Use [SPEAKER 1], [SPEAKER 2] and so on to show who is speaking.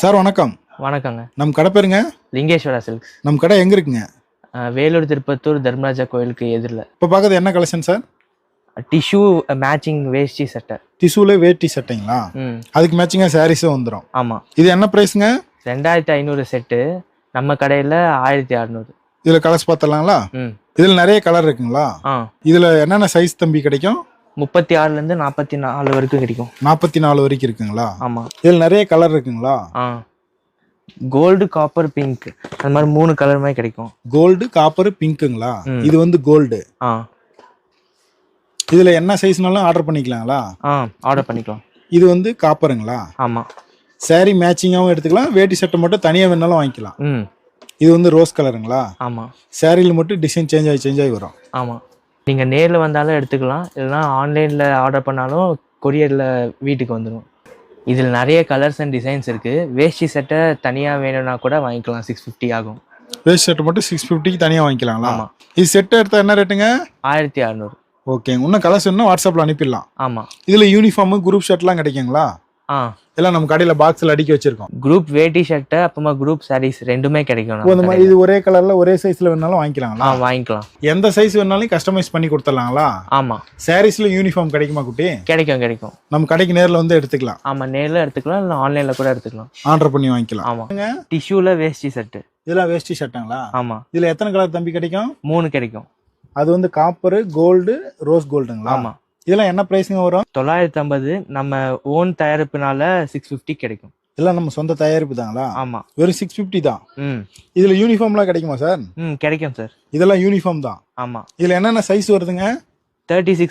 [SPEAKER 1] Sir வணக்கம்.
[SPEAKER 2] வணக்கங்க.
[SPEAKER 1] நம்ம கடை பேருங்க?
[SPEAKER 2] லிங்கேஸ்வரா சில்க்ஸ்.
[SPEAKER 1] நம்ம கடை எங்க இருக்குங்க?
[SPEAKER 2] வேலூர் திருப்பத்தூர் தர்மராஜா கோயிலுக்கு எதிரில்.
[SPEAKER 1] இப்போ பார்க்கறது என்ன கலெக்ஷன் சார்?
[SPEAKER 2] டிஷ்யூ மேட்சிங் வேஷ்டி சட்டை.
[SPEAKER 1] டிஷ்யூல வேட்டி சட்டைங்களா? அதுக்கு மேட்சிங்கா சாரீஸும் வந்துடும்.
[SPEAKER 2] ஆமாம்.
[SPEAKER 1] இது என்ன ப்ரைஸுங்க?
[SPEAKER 2] 2500 செட்டு. நம்ம கடையில் 1600.
[SPEAKER 1] இதில் கலர்ஸ் பார்த்தலாங்களா? இதில் நிறைய கலர் இருக்குங்களா? இதில் என்னென்ன சைஸ் தம்பி கிடைக்கும்?
[SPEAKER 2] 36லேருந்து 44 வரைக்கும் கிடைக்கும்.
[SPEAKER 1] 44 வரைக்கும் இருக்குங்களா?
[SPEAKER 2] ஆமாம்.
[SPEAKER 1] இதில் நிறைய கலர் இருக்குங்களா?
[SPEAKER 2] கோல்டு, காப்பர், பிங்க், அந்த மாதிரி 3 கலர் மாதிரி கிடைக்கும்.
[SPEAKER 1] கோல்டு, காப்பர், பிங்க்குங்களா? இது வந்து கோல்டு. இதில் என்ன சைஸ்னாலும் ஆர்டர் பண்ணிக்கலாங்களா?
[SPEAKER 2] ஆர்டர் பண்ணிக்கலாம்.
[SPEAKER 1] இது வந்து காப்பருங்களா?
[SPEAKER 2] ஆமாம்.
[SPEAKER 1] சாரி மேட்சிங்காகவும் எடுத்துக்கலாம், வேட்டி சட்டை மட்டும் தனியாக வேணாலும் வாங்கிக்கலாம். இது வந்து ரோஸ் கலருங்களா?
[SPEAKER 2] ஆமாம்.
[SPEAKER 1] சாரியில் மட்டும் டிசைன் சேஞ்ச் ஆகி வரும்.
[SPEAKER 2] ஆமாம். நீங்கள் நேரில் வந்தாலும் எடுத்துக்கலாம், இல்லைனா ஆன்லைனில் ஆர்டர் பண்ணாலும் கொரியரில் வீட்டுக்கு வந்துடும். இதில் நிறைய கலர்ஸ் அண்ட் டிசைன்ஸ் இருக்குது. வேஷ்டி சட்டை தனியாக வேணும்னா கூட வாங்கிக்கலாம், 650 ஆகும்.
[SPEAKER 1] வேஷ்டி சட்டை மட்டும் 650க்கு தனியாக வாங்கிக்கலாங்களா?
[SPEAKER 2] ஆமாம்.
[SPEAKER 1] இது செட்டை எடுத்தால் என்ன ரேட்டுங்க?
[SPEAKER 2] 1600.
[SPEAKER 1] ஓகேங்க. இன்னும் கலர்ஸ் இன்னும் வாட்ஸ்அப்பில் அனுப்பிடலாம்.
[SPEAKER 2] ஆமாம்.
[SPEAKER 1] இதில் யூனிஃபார்மு குரூப் ஷர்ட்லாம் கிடைக்குங்களா? எல்லாம் நம்ம கடையில் பாக்ஸில் அடுக்கி வச்சிருக்கோம்.
[SPEAKER 2] குரூப் வேட்டி சட்டை அப்புறமா குரூப் சாரீஸ் ரெண்டுமே கிடைக்கும்.
[SPEAKER 1] அந்த மாதிரி இது ஒரே கலரில் ஒரே சைஸில் வேணாலும் வாங்கிக்கலாங்களா?
[SPEAKER 2] வாங்கிக்கலாம்.
[SPEAKER 1] எந்த சைஸ் வேணாலும் கஸ்டமைஸ் பண்ணி கொடுத்துடலாங்களா?
[SPEAKER 2] ஆமாம்.
[SPEAKER 1] சாரீஸில் யூனிஃபார்ம் கிடைக்குமா குட்டி?
[SPEAKER 2] கிடைக்கும்.
[SPEAKER 1] நம்ம கடைக்கு நேரில் வந்து எடுத்துக்கலாம்.
[SPEAKER 2] ஆமாம், நேரில் எடுத்துக்கலாம், இல்லை ஆன்லைனில் கூட எடுத்துக்கலாம்.
[SPEAKER 1] ஆர்டர் பண்ணி வாங்கிக்கலாம்.
[SPEAKER 2] ஆமாம். டிஷ்யூவில் வேஷ்டி சட்டு.
[SPEAKER 1] இதெல்லாம் வேஷ்டி சட்டைங்களா?
[SPEAKER 2] ஆமாம்.
[SPEAKER 1] இதில் எத்தனை கலர் தம்பி கிடைக்கும்?
[SPEAKER 2] 3 கிடைக்கும்.
[SPEAKER 1] அது வந்து காப்பரு, கோல்டு, ரோஸ் கோல்டுங்களா?
[SPEAKER 2] ஆமாம்.
[SPEAKER 1] இதெல்லாம் என்ன பிரைஸுங்க வரும்?
[SPEAKER 2] 950. நம்ம ஓன் தயாரிப்புனால 650 கிடைக்கும்.
[SPEAKER 1] இதெல்லாம் நம்ம சொந்த தயாரிப்பு தாங்களா?
[SPEAKER 2] ஆமாம்.
[SPEAKER 1] வெறும் 650 தான். இதுல யூனிஃபார்ம்லாம் கிடைக்குமா சார்?
[SPEAKER 2] கிடைக்கும் சார்.
[SPEAKER 1] இதெல்லாம் யூனிஃபார்ம் தான்.
[SPEAKER 2] ஆமாம்.
[SPEAKER 1] இதுல என்னென்ன சைஸ் வருதுங்க?
[SPEAKER 2] 36